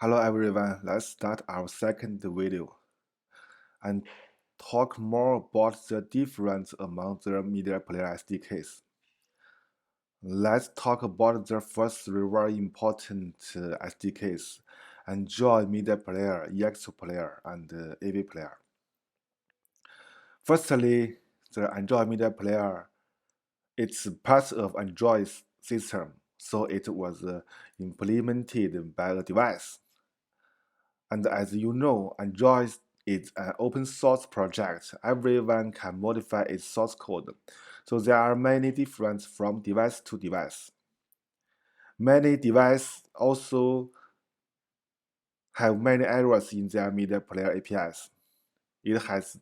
Hello everyone, let's start our second video and talk more about the difference among the media player SDKs. Let's talk about the first three very important SDKs: Android Media Player, EXO Player, and AV Player. Firstly, the Android Media Player, it's part of Android system, so it was implemented by a device. And as you know, Android is an open source project. Everyone can modify its source code. So there are many differences from device to device. Many devices also have many errors in their media player APIs. It has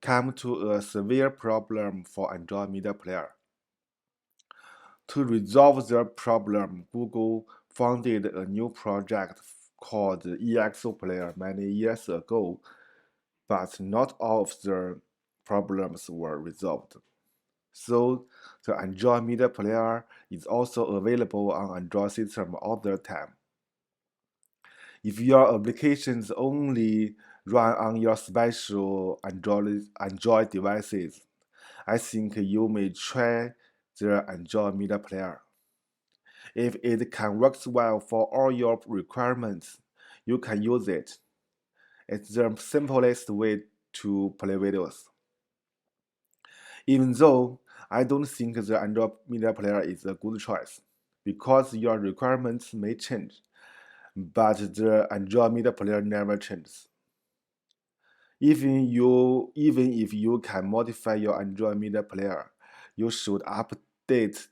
come to a severe problem for Android media player. To resolve the problem, Google founded a new project called EXO Player many years ago, but not all of the problems were resolved. So the Android Media Player is also available on Android system all the time. If your applications only run on your special Android devices, I think you may try the Android Media Player. If it can work well for all your requirements, you can use it. It's the simplest way to play videos. Even though I don't think the Android Media Player is a good choice, because your requirements may change, but the Android Media Player never changes. Even if you can modify your Android Media Player, you should update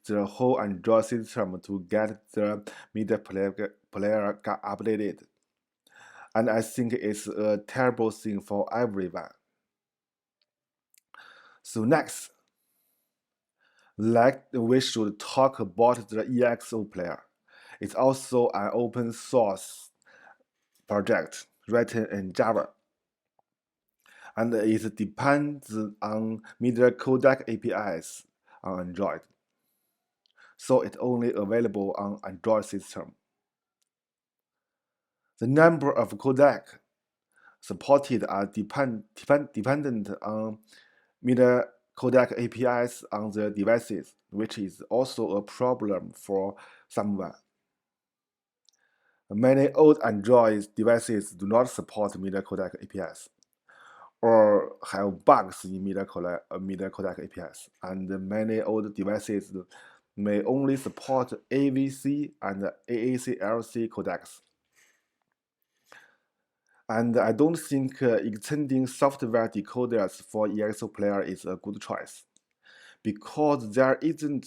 the whole Android system to get the Media Player updated. And I think it's a terrible thing for everyone. So next, we should talk about the EXO player. It's also an open source project written in Java, and it depends on media codec APIs on Android. So it's only available on Android system. The number of codec supported are dependent on media codec APIs on the devices, which is also a problem for someone. Many old Android devices do not support media codec APIs or have bugs in media codec APIs, and many old devices may only support AVC and AAC-LC codecs. And I don't think extending software decoders for EXO player is a good choice, because there isn't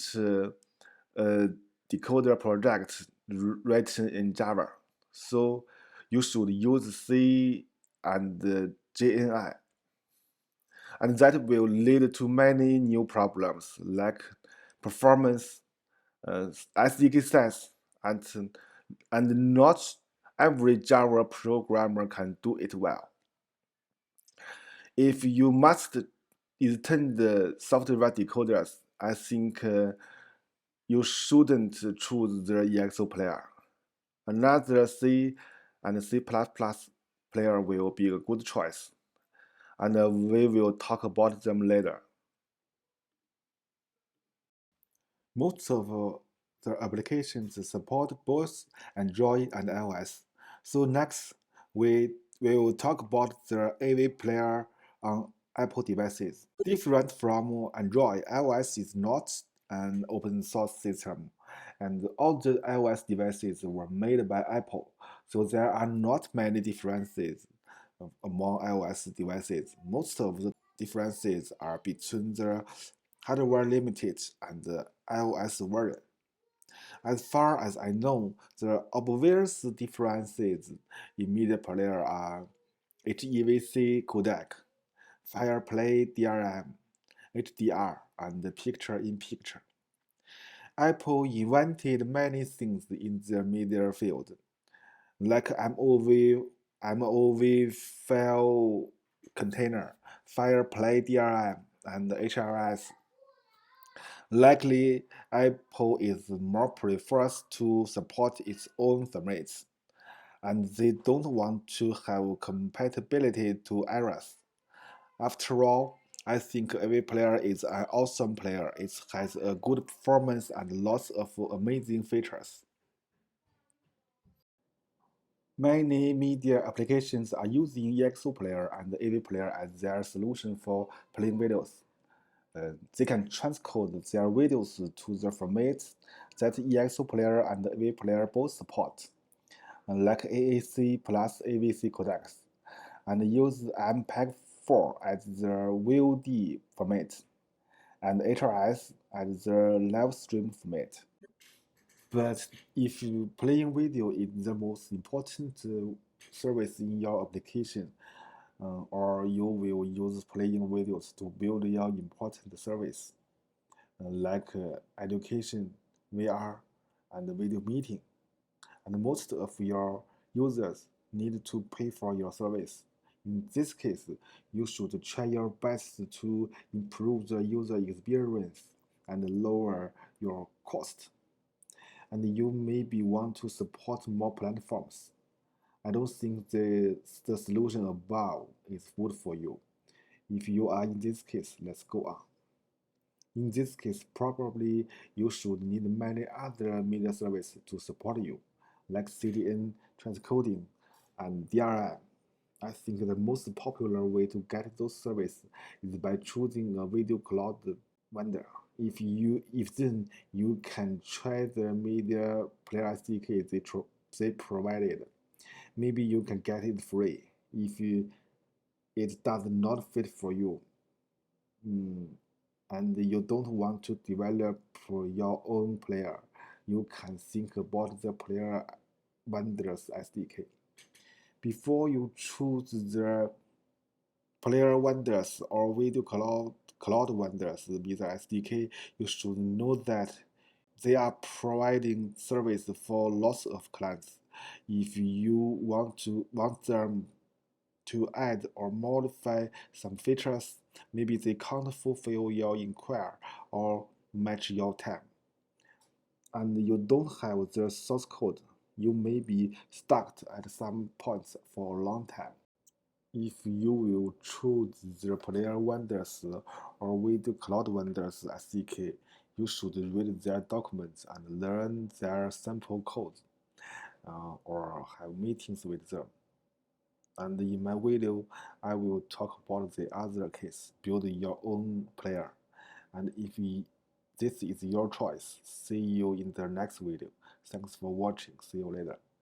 a decoder project written in Java. So you should use C and JNI. And that will lead to many new problems like performance, SDK size, and not every Java programmer can do it well. If you must extend the software decoders, I think you shouldn't choose the EXO player. Another C and C++ player will be a good choice, and we will talk about them later. Most of the applications support both Android and iOS. So next, we will talk about the AV player on Apple devices. Different from Android, iOS is not an open source system, and all the iOS devices were made by Apple. So there are not many differences among iOS devices. Most of the differences are between the hardware limited and the iOS version. As far as I know, the obvious differences in media player are HEVC codec, Fireplay DRM, HDR, and picture-in-picture. Apple invented many things in the media field, like MOV file container, Fireplay DRM, and HRS. Likely, Apple is more prefers to support its own formats, and they don't want to have compatibility to errors. After all, I think every player is an awesome player. It has a good performance and lots of amazing features. Many media applications are using EXO Player and AV Player as their solution for playing videos. They can transcode their videos to the formats that EXO Player and AV Player both support, like AAC plus AVC codecs, and use MPEG-4 as the VOD format, and HRS as the live stream format. But if playing video is the most important service in your application, or you will use playing videos to build your important service, like education, VR, and video meeting. And most of your users need to pay for your service. In this case, you should try your best to improve the user experience and lower your cost. And you maybe want to support more platforms. I don't think the solution above is good for you. If you are in this case, let's go on. In this case, probably you should need many other media services to support you, like CDN, transcoding, and DRM. I think the most popular way to get those services is by choosing a video cloud vendor. If then you can try the media player SDK they provided. Maybe you can get it free. If it does not fit for you, mm, and you don't want to develop your own player, you can think about the player vendors SDK. Before you choose the player vendors or video cloud vendors with the SDK, you should know that they are providing service for lots of clients. If you want them to add or modify some features, maybe they can't fulfill your inquiry or match your time, and you don't have the source code, you may be stuck at some points for a long time. If you will choose the player vendors or video cloud vendors SDK, you should read their documents and learn their sample code, or have meetings with them. And in my video, I will talk about the other case, build your own player. And if this is your choice, see you in the next video. Thanks for watching. See you later.